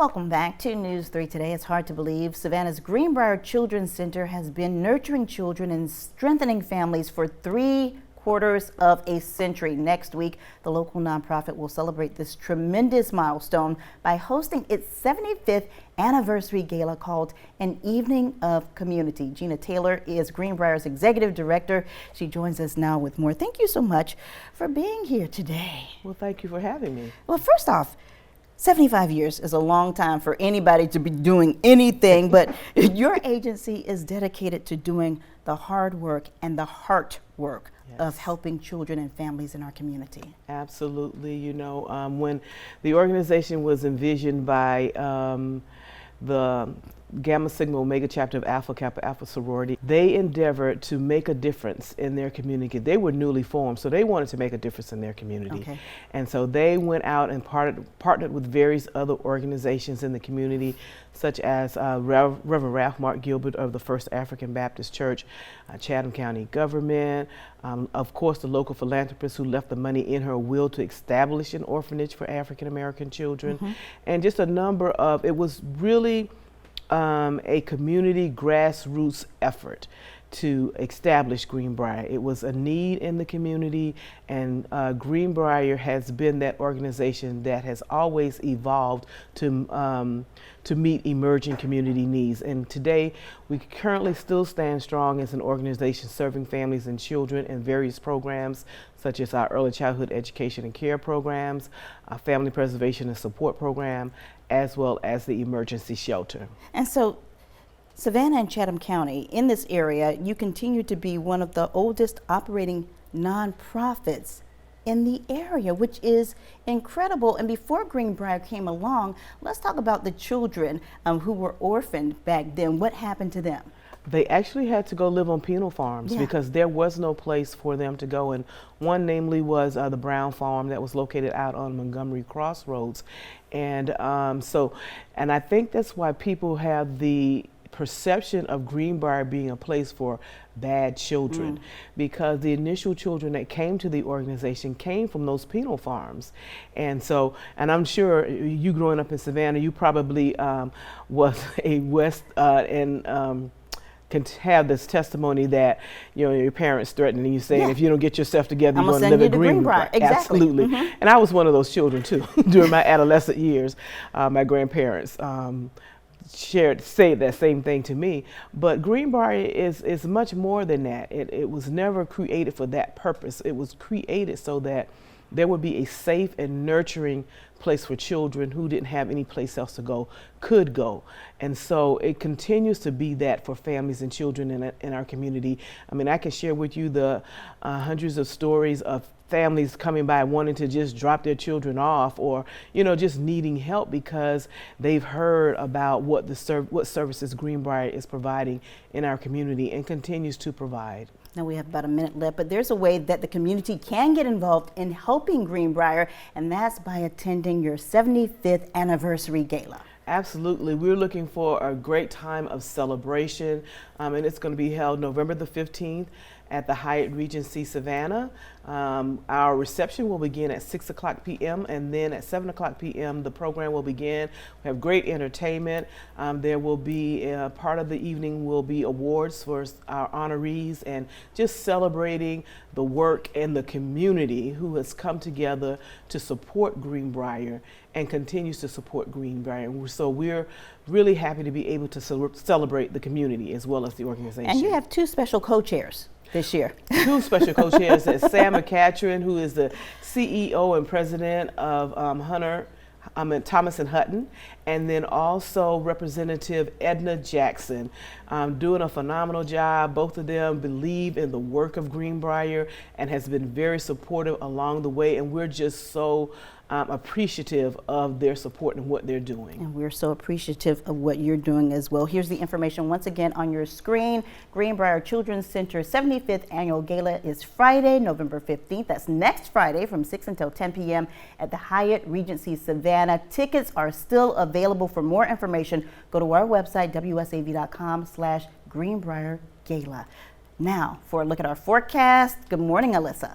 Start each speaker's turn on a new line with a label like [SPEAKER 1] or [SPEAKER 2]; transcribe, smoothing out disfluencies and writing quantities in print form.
[SPEAKER 1] Welcome back to News 3 Today. It's hard to believe Savannah's Greenbriar Children's Center has been nurturing children and strengthening families for 3/4 of a century. Next week, the local nonprofit will celebrate this tremendous milestone by hosting its 75th anniversary gala called An Evening of Community. Gina Taylor is Greenbriar's executive director. She joins us now with more. Thank you so much for being here today.
[SPEAKER 2] Well, thank you for having me.
[SPEAKER 1] Well, first off, 75 years is a long time for anybody to be doing anything, but your agency is dedicated to doing the hard work and the heart work of helping children and families in our community.
[SPEAKER 2] Absolutely. You know, when the organization was envisioned by the Gamma Sigma Omega chapter of Alpha Kappa Alpha sorority, they endeavored to make a difference in their community. They were newly formed, so they wanted to make a difference in their community.
[SPEAKER 1] Okay.
[SPEAKER 2] And so they went out and partnered with various other organizations in the community, such as Reverend Ralph Mark Gilbert of the First African Baptist Church, Chatham County government, of course the local philanthropist who left the money in her will to establish an orphanage for African American children, and just a number of, it was really a community grassroots effort to establish Greenbriar. It was a need in the community, and Greenbriar has been that organization that has always evolved to meet emerging community needs. And today, we currently still stand strong as an organization serving families and children in various programs, such as our early childhood education and care programs, our family preservation and support program, as well as the emergency shelter.
[SPEAKER 1] And so, Savannah and Chatham County, in this area, you continue to be one of the oldest operating nonprofits in the area, which is incredible. And before Greenbriar came along, let's talk about the children who were orphaned back then. What happened to them?
[SPEAKER 2] They actually had to go live on penal farms because there was no place for them to go. And one namely was the Brown Farm that was located out on Montgomery Crossroads. And and I think that's why people have the perception of Greenbriar being a place for bad children, because the initial children that came to the organization came from those penal farms. And so, and I'm sure you growing up in Savannah, you probably was a West can have this testimony that, you know, your parents threatening you, saying if you don't get yourself together, you're going to live in Greenbriar.
[SPEAKER 1] Exactly.
[SPEAKER 2] Absolutely. And I was one of those children too. During my adolescent years, my grandparents say that same thing to me. But Greenbriar is much more than that. It was never created for that purpose. It was created so that there would be a safe and nurturing place for children who didn't have any place else to go, could go. And so it continues to be that for families and children in our community. I mean, I can share with you the hundreds of stories of families coming by wanting to just drop their children off, or, you know, just needing help because they've heard about what services Greenbriar is providing in our community and continues to provide.
[SPEAKER 1] Now we have about a minute left, but there's a way that the community can get involved in helping Greenbriar, and that's by attending your 75th anniversary gala. Absolutely.
[SPEAKER 2] We're looking for a great time of celebration, and it's going to be held November the 15th at the Hyatt Regency Savannah. Our reception will begin at 6:00 p.m. and then at 7:00 p.m. the program will begin. We have great entertainment. There will be part of the evening will be awards for our honorees and just celebrating the work and the community who has come together to support Greenbriar and continues to support Greenbriar. So we're really happy to be able to celebrate the community as well as the organization.
[SPEAKER 1] And you have two special co-chairs this year.
[SPEAKER 2] Two special co-chairs. Sam McCatron, who is the CEO and president of Thomas and Hutton, and then also Representative Edna Jackson, doing a phenomenal job. Both of them believe in the work of Greenbriar and has been very supportive along the way, and we're just so appreciative of their support and what they're doing.
[SPEAKER 1] And we're so appreciative of what you're doing as well. Here's the information once again on your screen. Greenbriar Children's Center 75th Annual Gala is Friday, November 15th. That's next Friday from 6 until 10 p.m. at the Hyatt Regency Savannah. Tickets are still available. For more information, go to our website, wsav.com/Greenbriar Gala. Now, for a look at our forecast, good morning, Alyssa.